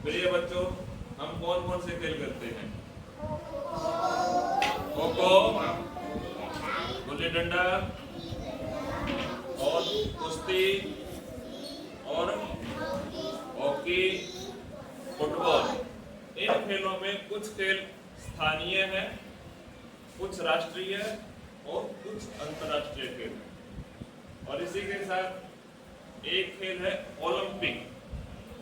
प्रिय बच्चों, हम कौन कौन से खेल करते हैं? खो खो, गुल्ली डंडा और कुश्ती और हॉकी, फुटबॉल। इन खेलों में कुछ खेल स्थानीय हैं, कुछ राष्ट्रीय और कुछ अंतर्राष्ट्रीय खेल हैं। और इसी के साथ एक खेल है ओलंपिक।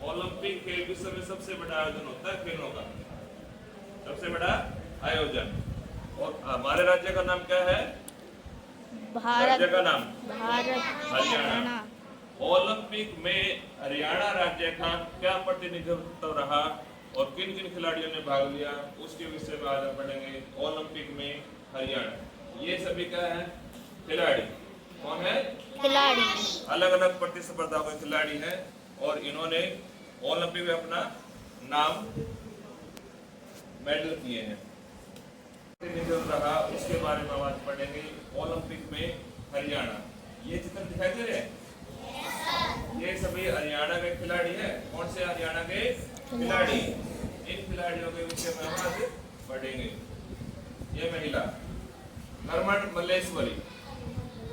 ओलंपिक खेल विश्व में सबसे बड़ा आयोजन होता है खेलों का, सबसे बड़ा आयोजन। और हमारे राज्य का नाम क्या है? भारत। राज्य का नाम भारत हरियाणा। ओलंपिक में हरियाणा राज्य का क्या प्रतिनिधित्व रहा और किन किन खिलाड़ियों ने भाग लिया, उसके विषय में आज हम पढ़ेंगे। ओलंपिक में हरियाणा, ये सभी क्या है? खिलाड़ी। कौन है? खिलाड़ी। अलग अलग प्रतिस्पर्धाओं के खिलाड़ी हैं और इन्होंने ओलंपिक में अपना नाम मेडल किए हैं। प्रतिनिधित्व रहा उसके बारे में आज पढ़ेंगे। ओलंपिक में हरियाणा, ये चित्र दिखाई दे रहे हैं, ये सभी हरियाणा के खिलाड़ी हैं। कौन से हरियाणा के खिलाड़ी? इन खिलाड़ियों के विषय में हम आज पढ़ेंगे। ये महिला नर्मन मल्लेश्वरी,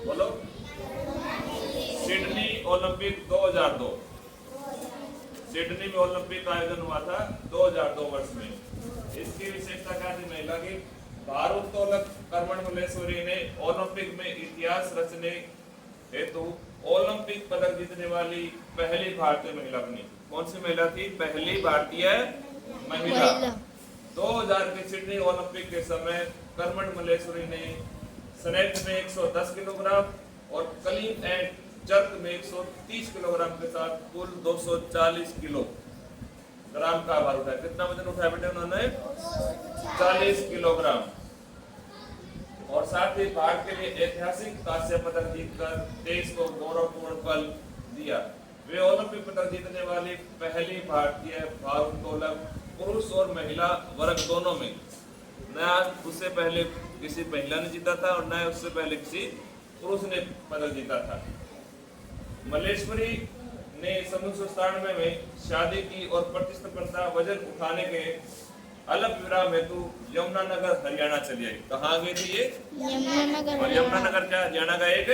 बोलो। सिडनी ओलंपिक 2002, सिडनी में ओलंपिक का आयोजन हुआ था 2002 वर्ष में। इसकी विशेषता क्या थी महिला की? भारोत्तोलक नर्मन मल्लेश्वरी ने ओलंपिक में इतिहास रचने हेतु ओलंपिक पदक जीतने वाली पहली भारतीय महिला बनी। कौन सी महिला थी? पहली भारतीय महिला। 2000 के सिडनी ओलंपिक के समय नर्मन मल्लेश्वरी ने स्नेच में 110 किलोग्राम और कलीन एंड जर्क में 130 किलोग्राम के साथ कुल 240 किलोग्राम का भार उठाया। कितना वजन उठाया बेटे उन्होंने? 40 किलोग्राम। और साथ ही भारत के लिए ऐतिहासिक कांस्य पदक जीतकर देश को गौरवपूर्ण पल दिया। वे ओलंपिक पदक जीतने वाली पहली भारतीय भारोत्तोलक पुरुष और महिला वर्ग दोनों में। न उससे पहले किसी महिला ने जीता था और न उससे पहले किसी पुरुष ने पदक जीता था। मल्लेश्वरी ने 1997 में शादी की और प्रतिस्पर्धा वजन उठाने के अलग विराम हेतु यमुनानगर हरियाणा चली आई। कहाँ गई थी ये? यमुनानगर। और यमुनानगर क्या हरियाणा का एक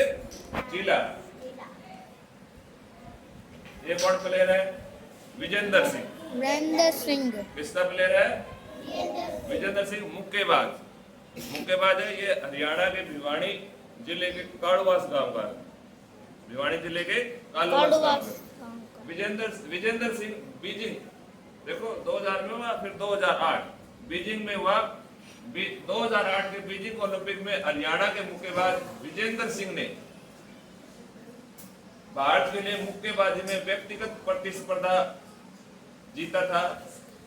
जिला। ये कौन प्लेयर है? विजेंद्र सिंह। वीरेंद्र सिंह। किसका प्लेयर है? विजेंद्र सिंह मुक्केबाज। मुक्केबाज है। ये हरियाणा के भिवानी जिले के काड़वास गांव का, भिवानी जिले के काड़वास गांव का विजेंद्र सिंह बीजिंग, देखो 2000 में हुआ, फिर 2008 बीजिंग में हुआ। 2008 के बीजिंग ओलंपिक में हरियाणा के मुक्केबाज विजेंद्र सिंह ने भारत के लिए मुक्केबाजी में व्यक्तिगत प्रतिस्पर्धा जीता था।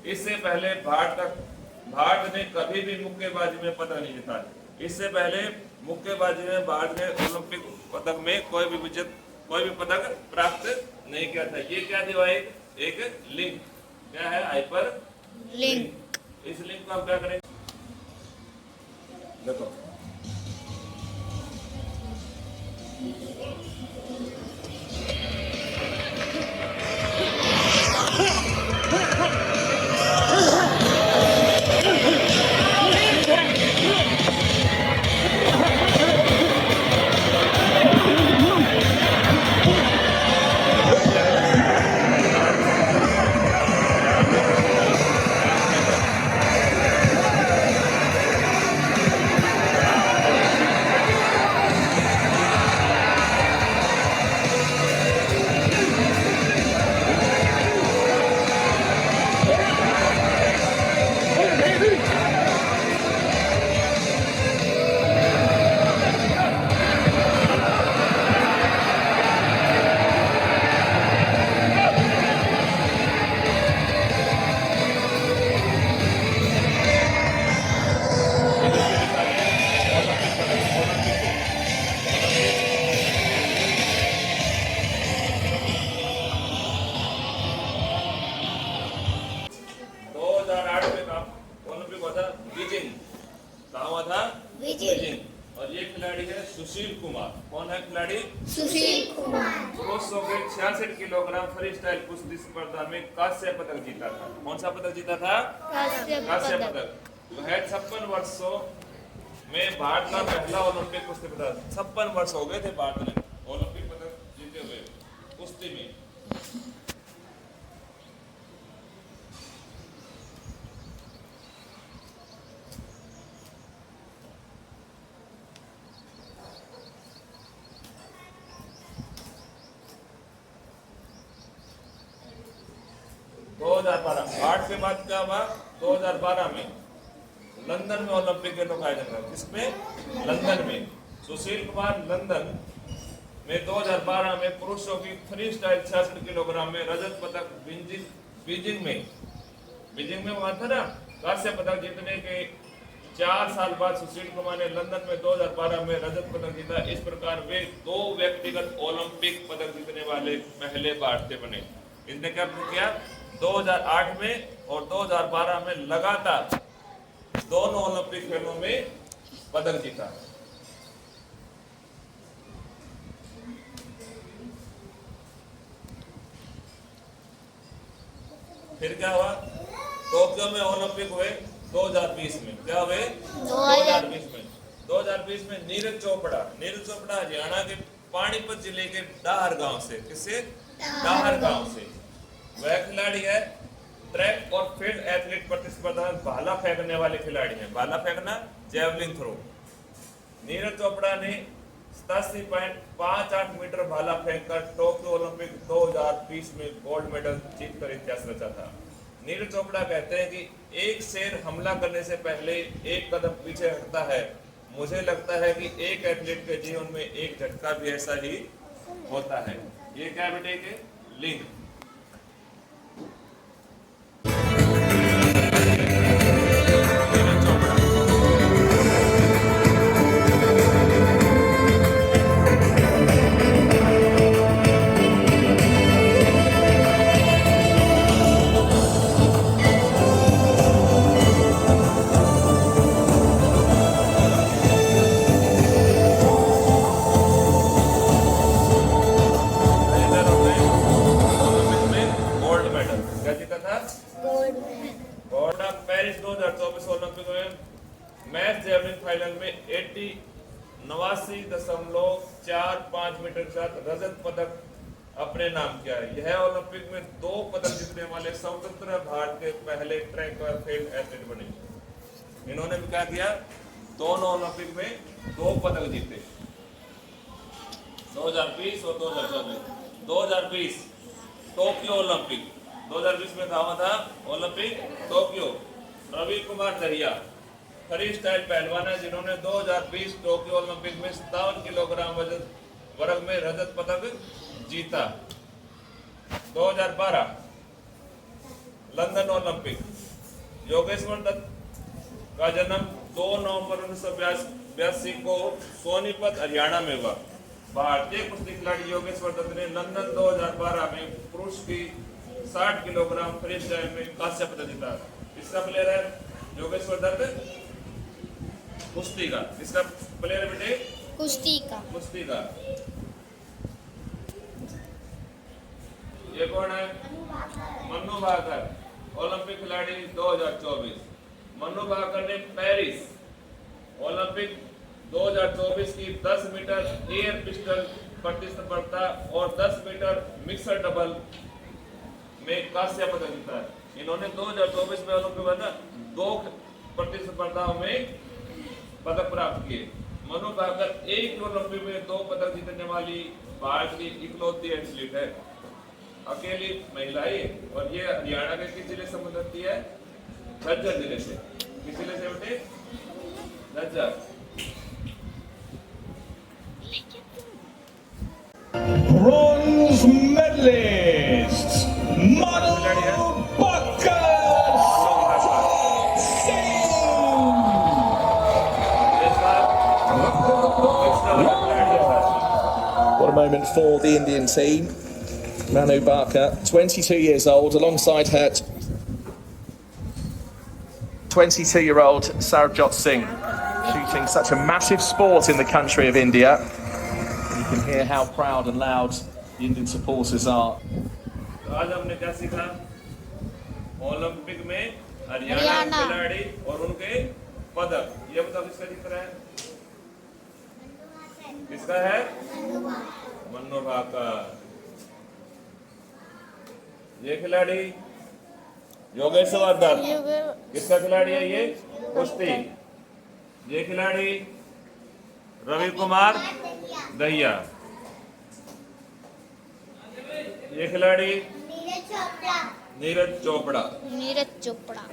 इससे पहले भारत ने कभी भी मुक्केबाजी में पदक नहीं जीता। इससे पहले मुक्केबाजी में भारत ने ओलंपिक पदक में कोई भी पदक प्राप्त नहीं किया था। ये क्या दिया? एक लिंक। क्या है? Hyper link. इस लिंक को हम क्या करेंगे? देखो, बीजिंग। और ये खिलाड़ी है सुशील कुमार। कौन है खिलाड़ी? सुशील कुमार। पुरुष पुरुषों के 66 किलोग्राम फ्री स्टाइल कुश्ती स्पर्धा में कांस्य पदक जीता था। कौन सा पदक जीता था? कांस्य पदक। वह 56 वर्षों में भारत का पहला ओलंपिक कुश्ती पदक। 56 वर्ष हो गए थे भारत ने ओलंपिक पदक जीते हुए कुश्ती में। आठ के बाद क्या हुआ? 2012 में लंदन में ओलंपिक खेलों का आयोजन हुआ। किसमें? लंदन में। सुशील कुमार लंदन में 2012 में पुरुषों की फ्री स्टाइल 66 किलोग्राम में रजत पदक बीजिंग में हुआ था ना। कांस्य पदक जीतने के 4 साल बाद सुशील कुमार ने लंदन में 2012 में रजत पदक जीता। इस प्रकार वे 2 व्यक्तिगत ओलंपिक पदक जीतने वाले पहले भारतीय बने। इसने क्या किया? 2008 में और 2012 में लगातार दोनों ओलंपिक खेलों में पदक जीता। फिर क्या हुआ? टोक्यो में ओलंपिक हुए 2020 में। क्या हुए? 2020 में। 2020 में नीरज चोपड़ा हरियाणा के पानीपत जिले के डाहर गांव से। किससे? डाहर गांव से। वह खिलाड़ी है ट्रैक और फील्ड एथलीट प्रतिस्पर्धा में भाला फेंकने वाले खिलाड़ी हैं। भाला फेंकना, जैवलिन थ्रो। नीरज चोपड़ा ने 87.58 मीटर भाला फेंककर टोक्यो ओलंपिक 2020 में गोल्ड मेडल जीतकर इतिहास रचा था। नीरज चोपड़ा कहते हैं कि एक शेर हमला करने से पहले एक कदम पीछे हटता है। मुझे लगता है कि एक एथलीट के जीवन में एक झटका भी ऐसा ही होता है। ये क्या बेटे के लिंग। पेरिस 2024 ओलंपिक में मैच जैवलिन फाइनल में 89.45 मीटर के साथ रजत पदक अपने नाम किया है। यह ओलंपिक में 2 पदक जीतने वाले स्वतंत्र भारत के पहले ट्रैक और फील्ड एथलीट बने। इन्होंने भी क्या किया? दोनों ओलंपिक में 2 पदक जीते, 2020 और 2024। 2020 टोक्यो ओलंपिक। 2020 में कहा था Olympic Tokyo. Ravi Kumar Dahiya free style पहलवान है जिन्होंने 2020 टोक्यो ओलंपिक में 57 किलोग्राम वजन वर्ग में रजत पदक जीता। 2012 लंदन ओलंपिक। योगेश्वर दत्त का जन्म 2 नवंबर 1982 को सोनीपत हरियाणा में हुआ। भारतीय कुश्ती खिलाड़ी योगेश्वर दत्त ने लंदन 2012 में पुरुष की 60 किलोग्राम फ्री स्टाइल में कांस्य पदक जीता। इसका प्लेयर है योगेश्वर दत्त कुश्ती का। इसका प्लेयर है बेटे कुश्ती का। ये कौन है? मन्नू भाकर ओलंपिक खिलाड़ी 2024। मन्नू भाकर ने पेरिस ओलंपिक 2024 की 10 मीटर एयर पिस्टल प्रतिस्पर्धा और 10 मीटर मिक्सर डबल में कांस्य पदक जीता है। इन्होंने 2024 में ओलंपिक में 2 प्रतिस्पर्धाओं में पदक प्राप्त किए। मनु भाकर एक ओलंपिक में 2 पदक जीतने वाली भारत की इकलौती एथलीट है। अकेली महिला है और ये हरियाणा के किस जिले से संबंधित है? झज्जर जिले से। किस जिले से बेटे? Jhajjar. Bronze medalist Manu Bhaker What a moment for the Indian team. Manu Bhaker, 22 years old, alongside her 22-year-old Sarabjot Singh, shooting such a massive sport in the country of India. You can hear how proud and loud the Indian supporters are. तो आज हमने क्या सीखा? Olympic में हरियाणा हरियाणा। खिलाड़ी और उनके पदक। ये बताओ किसका चित्र है? किसका है? मन्नू भाकर। ये खिलाड़ी योगेश्वर दत्त। किसका खिलाड़ी है ये? कुश्ती। ये खिलाड़ी रवि कुमार दहिया। ये खिलाड़ी नीरज चोपड़ा। नीरज चोपड़ा।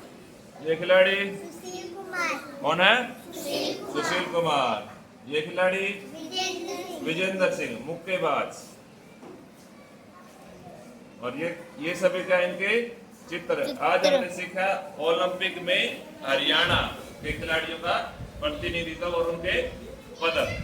ये खिलाड़ी कौन है? सुशील कुमार। ये खिलाड़ी विजेंद्र सिंह मुक्केबाज। और ये सभी क्या इनके चित्र। आज हमने सीखा ओलंपिक में हरियाणा के खिलाड़ियों का प्रतिनिधित्व और उनके पदक।